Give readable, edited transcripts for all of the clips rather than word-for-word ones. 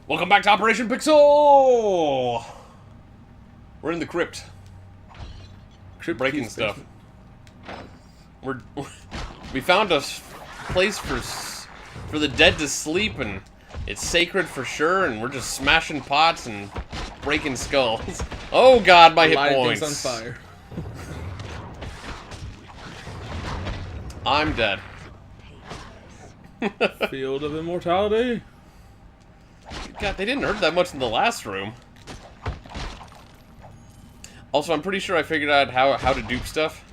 Welcome back to Operation Pixel! We're in the crypt. Crypt Breaking stuff. We found a place for the dead to sleep, and it's sacred for sure, and we're just smashing pots and breaking skulls. Oh god, my hit points. On fire. I'm dead. Field of Immortality. God, they didn't hurt that much in the last room. Also, I'm pretty sure I figured out how to dupe stuff.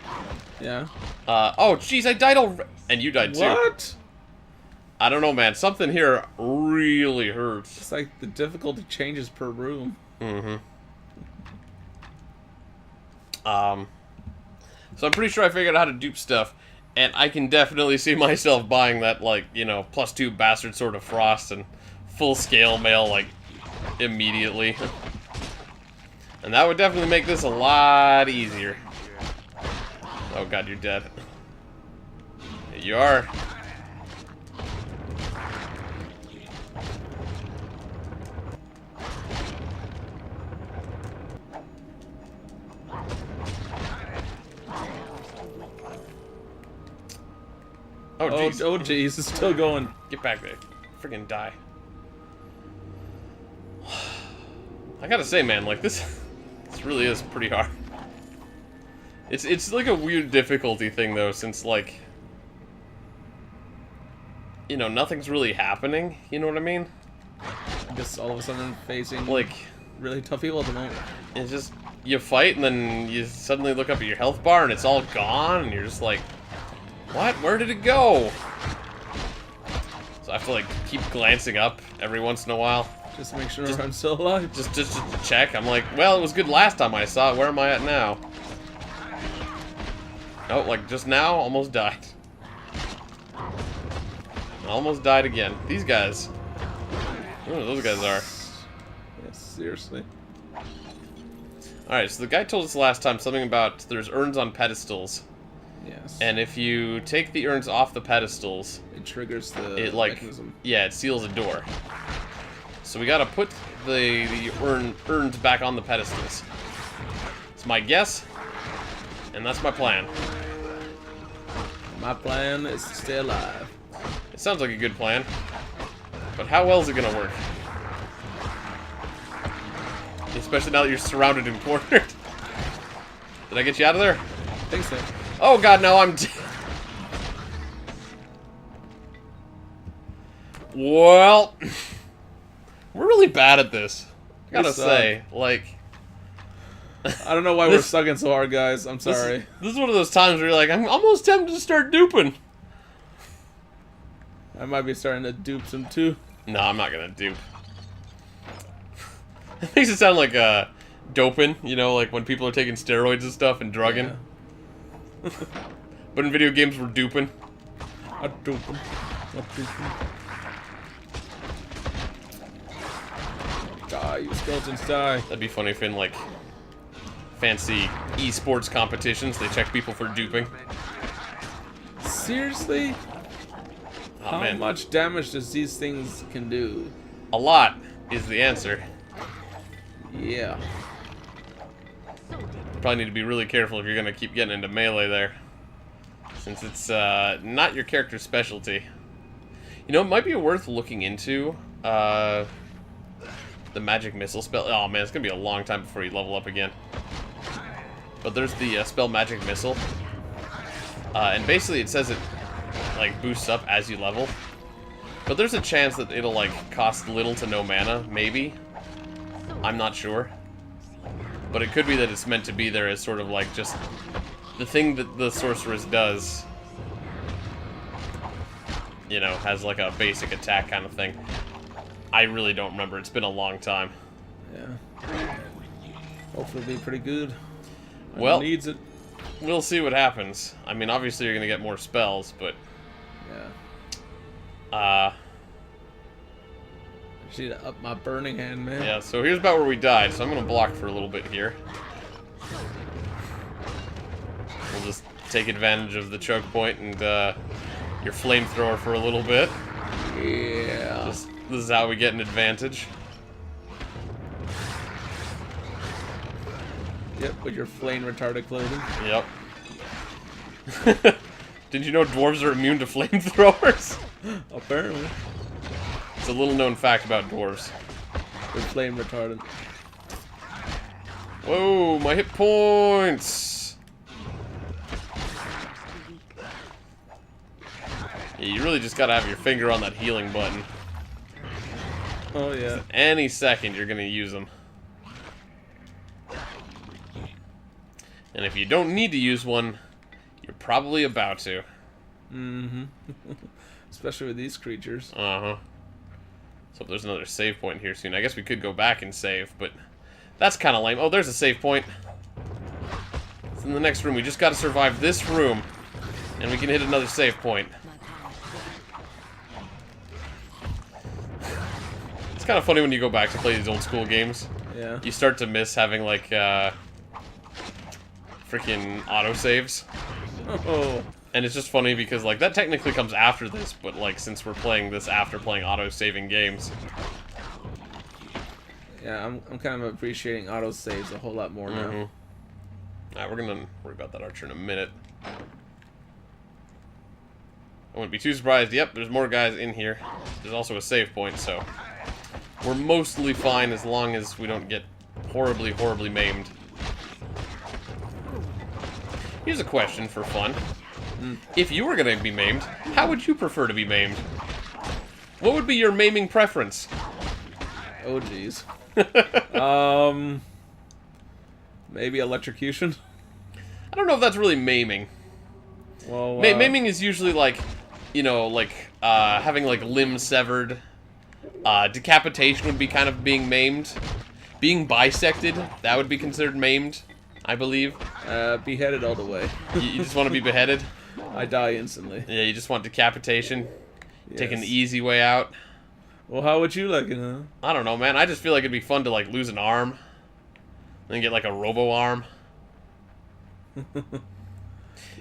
Yeah. Oh, jeez, I died already. And you died too. What? I don't know, man. Something here really hurts. It's like the difficulty changes per room. Mm-hmm. So I'm pretty sure I figured out how to dupe stuff. And I can definitely see myself buying that, like, you know, +2 bastard sword of frost and full scale mail, like, immediately. And that would definitely make this a lot easier. Oh god, you're dead. You are. Oh jeez. Oh jeez, it's still going. Get back there. Friggin' die. I gotta say, man, like this really is pretty hard. It's like a weird difficulty thing though, since like, you know, nothing's really happening, you know what I mean? I guess all of a sudden facing like really tough people at the moment. It's just you fight and then you suddenly look up at your health bar and it's all gone and you're just like, what? Where did it go? So I have to like keep glancing up every once in a while. Just to make sure I'm still alive. Just to check. I'm like, well, it was good last time I saw it. Where am I at now? Oh, like just now, almost died. Almost died again. These guys. I don't know who those guys are. Yes, seriously. Alright, so the guy told us last time something about there's urns on pedestals. Yes. And if you take the urns off the pedestals, it triggers the mechanism. Yeah, it seals a door. So we gotta put the urns back on the pedestals. It's my guess, and that's my plan. My plan is to stay alive. It sounds like a good plan, but how well is it gonna work? Especially now that you're surrounded and cornered. Did I get you out of there? I think so. Oh god, no, I'm dead. Well, we're really bad at this. I gotta say, like, I don't know why we're sucking so hard, guys. I'm sorry. This is one of those times where you're like, I'm almost tempted to start duping. I might be starting to dupe some too. No, I'm not gonna dupe. It makes it sound like doping, you know, like when people are taking steroids and stuff and drugging. Yeah. But in video games, we're duping. I'm duping. I'm duping. Die, you skeletons, die. That'd be funny if in, like, fancy esports competitions, they check people for duping. Seriously? Oh, How man. much damage does these things can do? A lot is the answer. Yeah. Probably need to be really careful if you're gonna keep getting into melee there, since it's not your character's specialty. You know, it might be worth looking into the magic missile spell. Oh man, it's gonna be a long time before you level up again. But there's the spell magic missile, and basically it says it like boosts up as you level. But there's a chance that it'll like cost little to no mana, maybe. I'm not sure. But it could be that it's meant to be there as sort of like just the thing that the sorceress does. You know, has like a basic attack kind of thing. I really don't remember. It's been a long time. Yeah. Hopefully it'll be pretty good. Well, needs it. We'll see what happens. I mean, obviously you're gonna get more spells, but yeah. I just need to up my burning hand, man. Yeah, so here's about where we died, so I'm gonna block for a little bit here. We'll just take advantage of the choke point and your flamethrower for a little bit. Yeah. This is how we get an advantage. Yep, with your flame retarded clothing. Yep. Did you know dwarves are immune to flamethrowers? Apparently. It's a little known fact about dwarves. They're flame retardant. Whoa, my hit points! Yeah, you really just gotta have your finger on that healing button. Oh, yeah. Any second you're gonna use them. And if you don't need to use one, you're probably about to. Mm-hmm. Especially with these creatures. Uh-huh. So if there's another save point here soon, I guess we could go back and save, but that's kind of lame. Oh, there's a save point. It's in the next room. We just gotta survive this room, and we can hit another save point. It's kind of funny when you go back to play these old school games. Yeah. You start to miss having, like, freaking autosaves. Oh. And it's just funny because, like, that technically comes after this, but, like, since we're playing this after playing auto-saving games. Yeah, I'm kind of appreciating autosaves a whole lot more now. Alright, we're gonna worry about that archer in a minute. I wouldn't be too surprised. Yep, there's more guys in here. There's also a save point, so we're mostly fine as long as we don't get horribly, horribly maimed. Here's a question for fun. If you were going to be maimed, how would you prefer to be maimed? What would be your maiming preference? Oh, jeez. Maybe electrocution? I don't know if that's really maiming. Well, maiming is usually like, you know, like, having, like, limbs severed. Decapitation would be kind of being maimed. Being bisected, that would be considered maimed, I believe. Beheaded all the way. You just want to be beheaded? I die instantly. Yeah, you just want decapitation? Yes. Taking the easy way out? Well, how would you like it, huh? I don't know, man. I just feel like it'd be fun to, like, lose an arm. Then get, like, a robo-arm.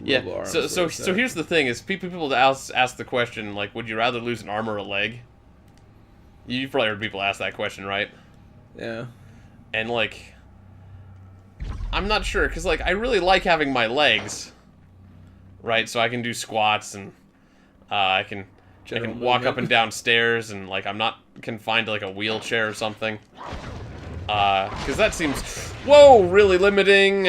Yeah, so here's the thing, is people ask the question, like, would you rather lose an arm or a leg? You've probably heard people ask that question, right? Yeah. And, like, I'm not sure, because, like, I really like having my legs, right? So I can do squats, and I can walk up and down stairs, and, like, I'm not confined to, like, a wheelchair or something. Because that seems, whoa, really limiting.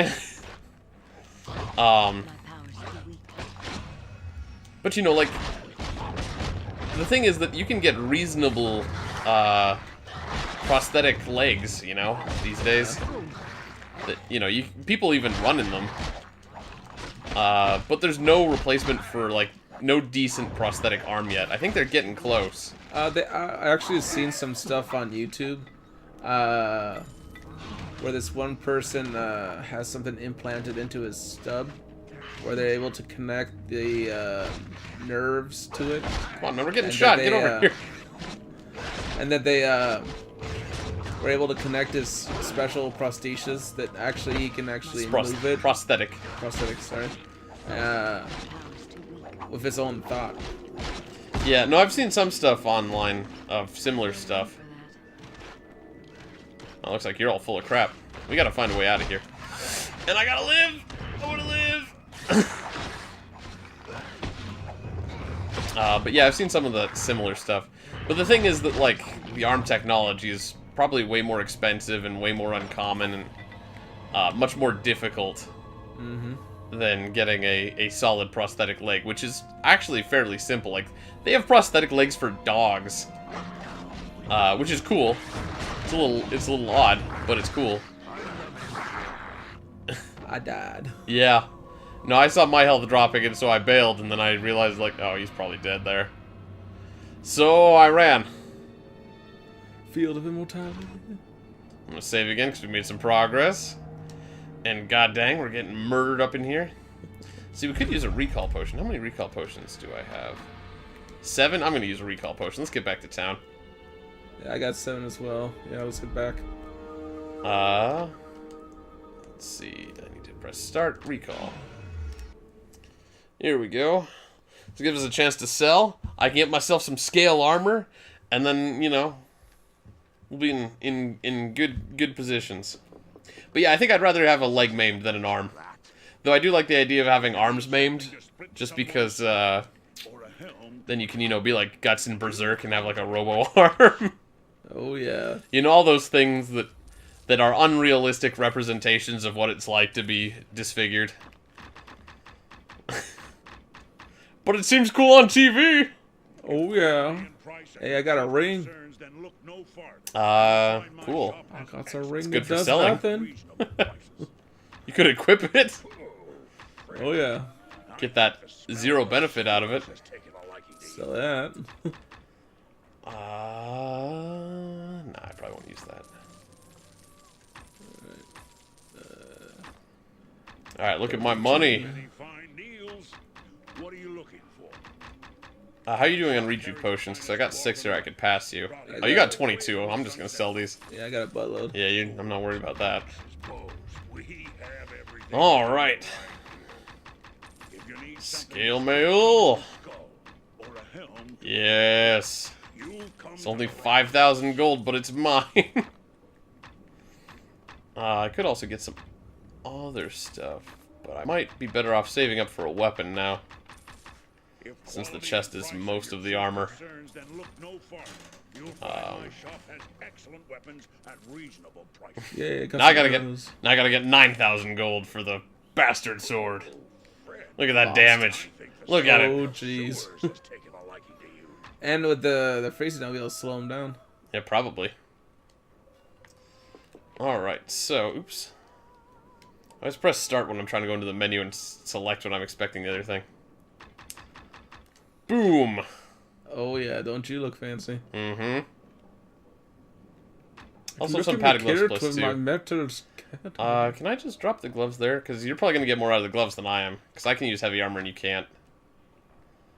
But, you know, like, the thing is that you can get reasonable, prosthetic legs, you know, these days. That, you know, people even run in them. But there's no replacement for, like, no decent prosthetic arm yet. I think they're getting close. I actually seen some stuff on YouTube, where this one person has something implanted into his stub, where they're able to connect the nerves to it. Come on, man, we're getting shot. Get over here. And that they were able to connect his special prosthesis that actually he can actually move it. Prosthetic, sorry. With his own thought. Yeah, no, I've seen some stuff online of similar stuff. Oh, looks like you're all full of crap. We gotta find a way out of here. And I gotta live! I wanna live! But yeah, I've seen some of the similar stuff. But the thing is that, like, the arm technology is probably way more expensive and way more uncommon and much more difficult than getting a solid prosthetic leg, which is actually fairly simple. Like, they have prosthetic legs for dogs, which is cool. It's a little odd, but it's cool. I died. Yeah. No, I saw my health dropping, and so I bailed, and then I realized, like, oh, he's probably dead there. So I ran. Field of Immortality. I'm gonna save again, because we made some progress. And god dang, we're getting murdered up in here. See, we could use a recall potion. How many recall potions do I have? 7? I'm gonna use a recall potion. Let's get back to town. Yeah, I got 7 as well. Yeah, let's get back. Let's see. I need to press start. Recall. Here we go. This gives us a chance to sell. I can get myself some scale armor. And then, you know, we'll be in good positions. But yeah, I think I'd rather have a leg maimed than an arm. Though I do like the idea of having arms maimed, just because then you can, you know, be like Guts in Berserk and have like a robo-arm. Oh, yeah. You know, all those things that are unrealistic representations of what it's like to be disfigured. But it seems cool on TV! Oh, yeah. Hey, I got a ring. Cool. I got a ring It's good that for does selling. nothing. You could equip it. Oh, yeah. Get that 0 benefit out of it. Sell that. Nah, I probably won't use that. Alright, look at my money. How are you doing on rejuve potions? Because I got 6 here, I could pass you. Oh, you got 22. I'm just going to sell these. Yeah, I got a buttload. Yeah, I'm not worried about that. Alright. Scale mail. Yes. It's only 5,000 gold, but it's mine. I could also get some other stuff, but I might be better off saving up for a weapon now, since the chest is most of the armor. Yeah, now I gotta get 9,000 gold for the bastard sword. Look at that damage. Look at it. Oh, jeez. And with the freezing, I'll be able to slow him down. Yeah, probably. Alright, so, oops. I always press start when I'm trying to go into the menu and select when I'm expecting the other thing. Boom! Oh, yeah, don't you look fancy. Mm-hmm. Also some padded gloves plus 2. Can I just drop the gloves there? Because you're probably going to get more out of the gloves than I am. Because I can use heavy armor and you can't.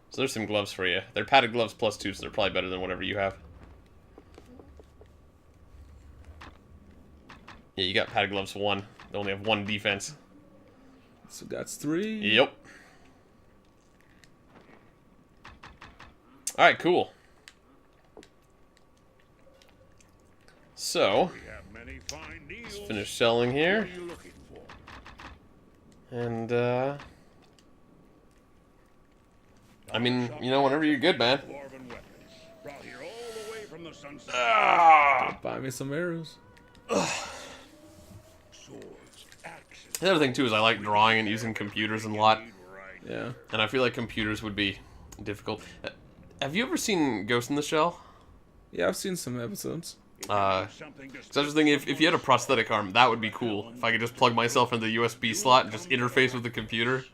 So there's some gloves for you. They're padded gloves plus 2, so they're probably better than whatever you have. Yeah, you got padded gloves 1. They only have 1 defense. So that's 3. Yep. Alright, cool. So, let's finish selling here. And, I mean, you know, whenever you're good, man. Buy me some arrows. The other thing, too, is I like drawing and using computers a lot. Yeah. And I feel like computers would be difficult. Have you ever seen Ghost in the Shell? Yeah, I've seen some episodes. So I was thinking, if you had a prosthetic arm, that would be cool. If I could just plug myself into the USB slot and just interface with the computer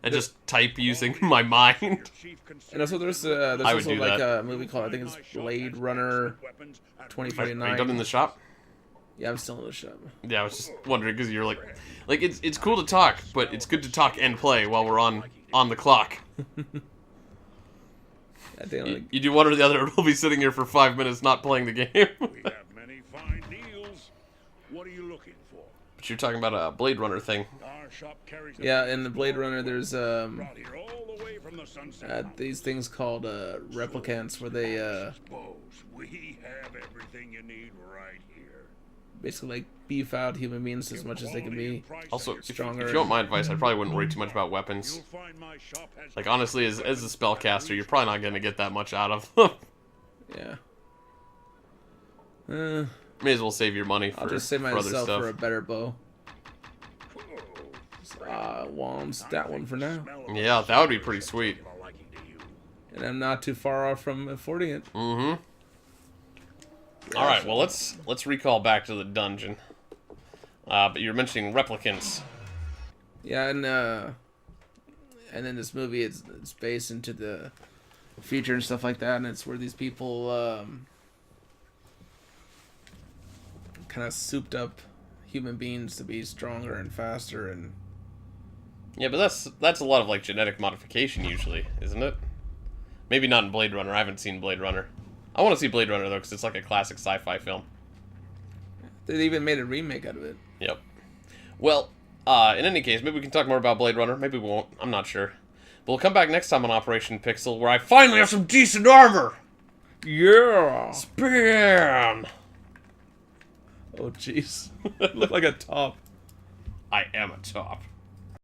and just type using my mind. And also, there's also like a movie called, I think it's Blade Runner 2049. Are you done in the shop? Yeah, I'm still in the shop. Yeah, I was just wondering, because you're like it's cool to talk, but it's good to talk and play while we're on the clock. You do one or the other, and we'll be sitting here for 5 minutes not playing the game. We have many fine deals. What are you looking for? But you're talking about a Blade Runner thing. Our shop carries Yeah, in the Blade Runner, there's brought here all the way from the sunset. these things called replicants, where they We have everything you need right here. basically like beef out human beings as much as they can be. Also, if you Stronger. want my advice, I probably wouldn't worry too much about weapons. You'll find my shop has Like, honestly, as a spellcaster, you're probably not going to get that much out of them. Yeah. May as well save your money for, I'll just save for other myself stuff. for a better bow. Wands that one for now. Yeah, that would be pretty sweet. And I'm not too far off from affording it. Mm-hmm. Alright, well, let's recall back to the dungeon. But you were mentioning replicants. Yeah, and in this movie, it's based into the future and stuff like that, and it's where these people kind of souped up human beings to be stronger and faster, and Yeah, but that's a lot of, like, genetic modification usually, isn't it? Maybe not in Blade Runner. I haven't seen Blade Runner. I want to see Blade Runner, though, because it's like a classic sci-fi film. they even made a remake out of it. Yep. Well, in any case, maybe we can talk more about Blade Runner. Maybe we won't. I'm not sure. But we'll come back next time on Operation Pixel, where I finally have some decent armor! Yeah. Spam! Oh jeez. Look like a top. I am a top.